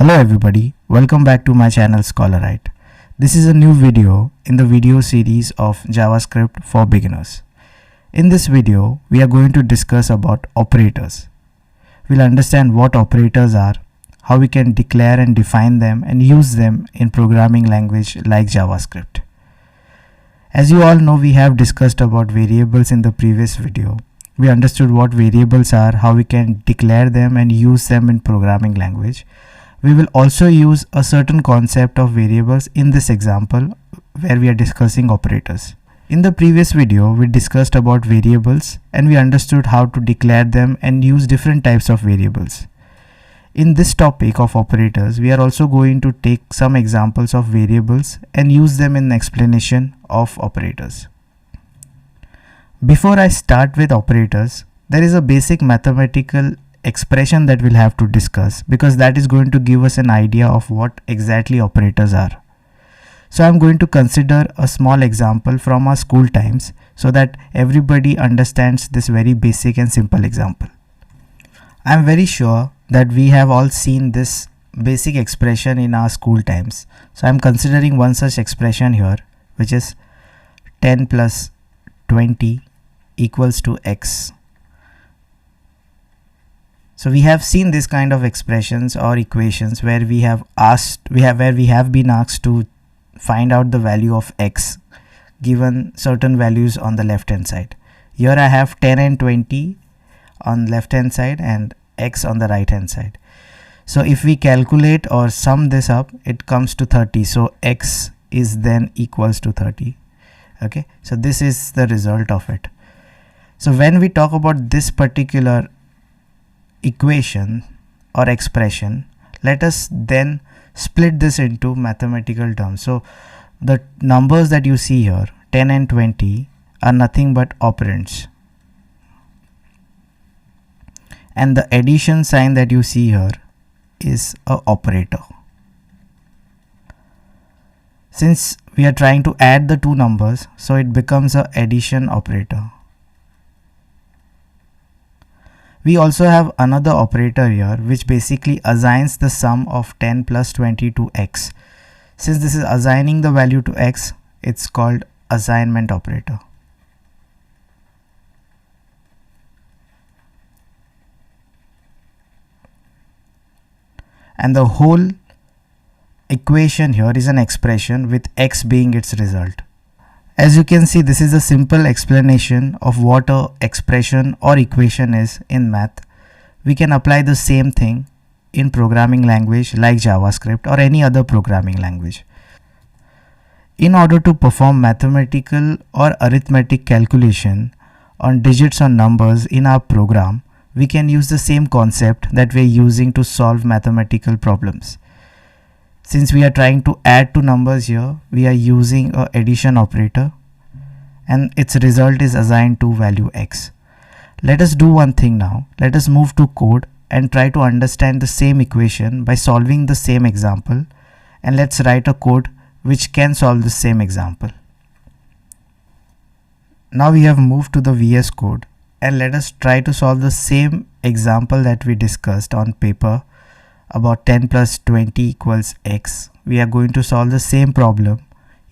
Hello everybody, welcome back to my channel Scholarite. This is a new video in the video series of JavaScript for beginners. In this video, we are going to discuss about operators. We'll understand what operators are, how we can declare and define them and use them in programming language like JavaScript. As you all know, we have discussed about variables in the previous video. We understood what variables are, how we can declare them and use them in programming language. We will also use a certain concept of variables in this example where we are discussing operators. In the previous video, we discussed about variables and we understood how to declare them and use different types of variables. In this topic of operators, we are also going to take some examples of variables and use them in the explanation of operators. Before I start with operators, there is a basic mathematical expression that we'll have to discuss because that is going to give us an idea of what exactly operators are. So I'm going to consider a small example from our school times so that everybody understands this very basic and simple example. I'm very sure that we have all seen this basic expression in our school times. So I'm considering one such expression here, which is 10 plus 20 equals to x. So we have seen this kind of expressions or equations where we have been asked to find out the value of x given certain values on the left hand side. Here I have 10 and 20 on left hand side and x on the right hand side. So if we calculate or sum this up, it comes to 30. So x is then equals to 30. Okay, so this is the result of it. So when we talk about this particular equation or expression, let us then split this into mathematical terms. So the numbers that you see here, 10 and 20, are nothing but operands. And the addition sign that you see here is an operator. Since we are trying to add the two numbers, so it becomes an addition operator. We also have another operator here which basically assigns the sum of 10 plus 20 to x. Since this is assigning the value to x, it's called assignment operator. And the whole equation here is an expression with x being its result. As you can see, this is a simple explanation of what an expression or equation is in math. We can apply the same thing in programming language like JavaScript or any other programming language. In order to perform mathematical or arithmetic calculation on digits or numbers in our program, we can use the same concept that we are using to solve mathematical problems. Since we are trying to add two numbers here, we are using an addition operator and its result is assigned to value x. Let us do one thing now. Let us move to code and try to understand the same equation by solving the same example, and let's write a code which can solve the same example. Now we have moved to the VS Code and let us try to solve the same example that we discussed on paper about 10 plus 20 equals x. We are going to solve the same problem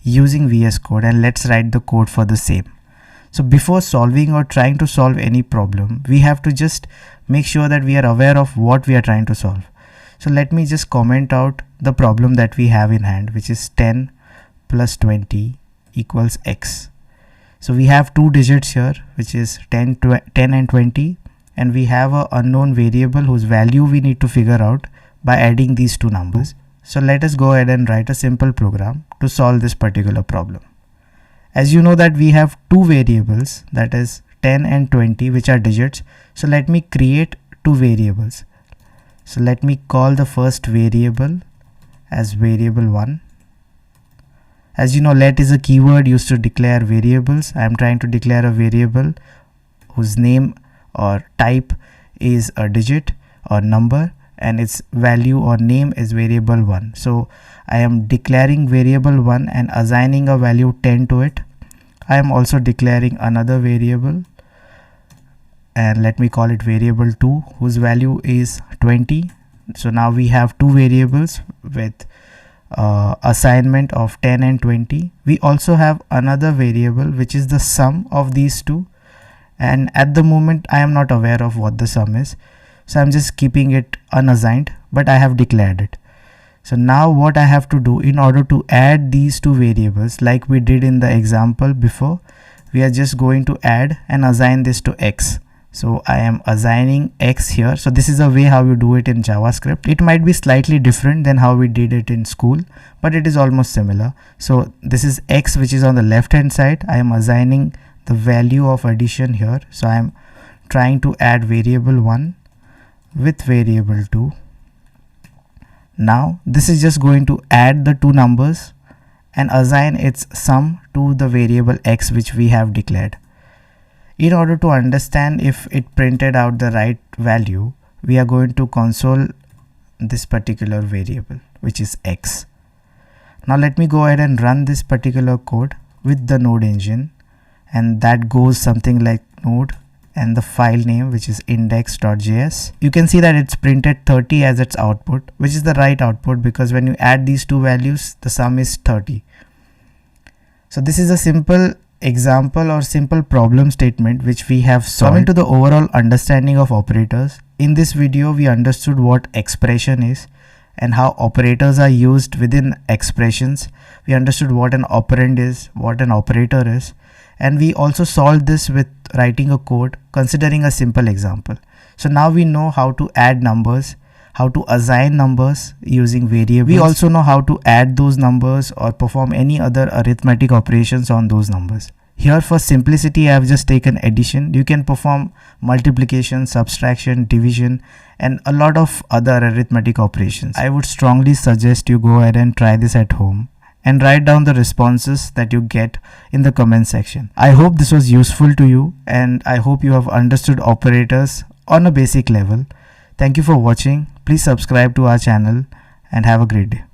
using VS Code and let's write the code for the same. So before solving or trying to solve any problem, we have to just make sure that we are aware of what we are trying to solve. So let me just comment out the problem that we have in hand, which is 10 plus 20 equals x. So we have two digits here, which is 10 and 20, and we have an unknown variable whose value we need to figure out by adding these two numbers. So let us go ahead and write a simple program to solve this particular problem. As you know that we have two variables, that is 10 and 20, which are digits. So let me create two variables. So let me call the first variable as variable 1. As you know, let is a keyword used to declare variables. I am trying to declare a variable whose name or type is a digit or number, and its value or name is variable 1. So I am declaring variable 1 and assigning a value 10 to it. I am also declaring another variable and let me call it variable 2 whose value is 20. So now we have two variables with assignment of 10 and 20. We also have another variable which is the sum of these two, and at the moment I am not aware of what the sum is, so I'm just keeping it unassigned, but I have declared it. So now what I have to do in order to add these two variables, like we did in the example before, we are just going to add and assign this to x. So I am assigning x here. So this is a way how you do it in JavaScript. It might be slightly different than how we did it in school, but it is almost similar. So this is x, which is on the left hand side. I am assigning the value of addition here. So I am trying to add variable 1 with variable 2. Now this is just going to add the two numbers and assign its sum to the variable x which we have declared. In order to understand if it printed out the right value, we are going to console this particular variable, which is x. Now let me go ahead and run this particular code with the node engine, and that goes something like node and the file name, which is index.js. You can see that it's printed 30 as its output, which is the right output because when you add these two values, the sum is 30. So this is a simple example or simple problem statement which we have solved. Coming to the overall understanding of operators, in this video we understood what expression is and how operators are used within expressions. We understood what an operand is, what an operator is, and we also solved this with writing a code considering a simple example. So now we know how to add numbers, how to assign numbers using variables. We also know how to add those numbers or perform any other arithmetic operations on those numbers. Here for simplicity, I have just taken addition. You can perform multiplication, subtraction, division, and a lot of other arithmetic operations. I would strongly suggest you go ahead and try this at home and write down the responses that you get in the comment section. I hope this was useful to you, and I hope you have understood operators on a basic level. Thank you for watching. Please subscribe to our channel and have a great day.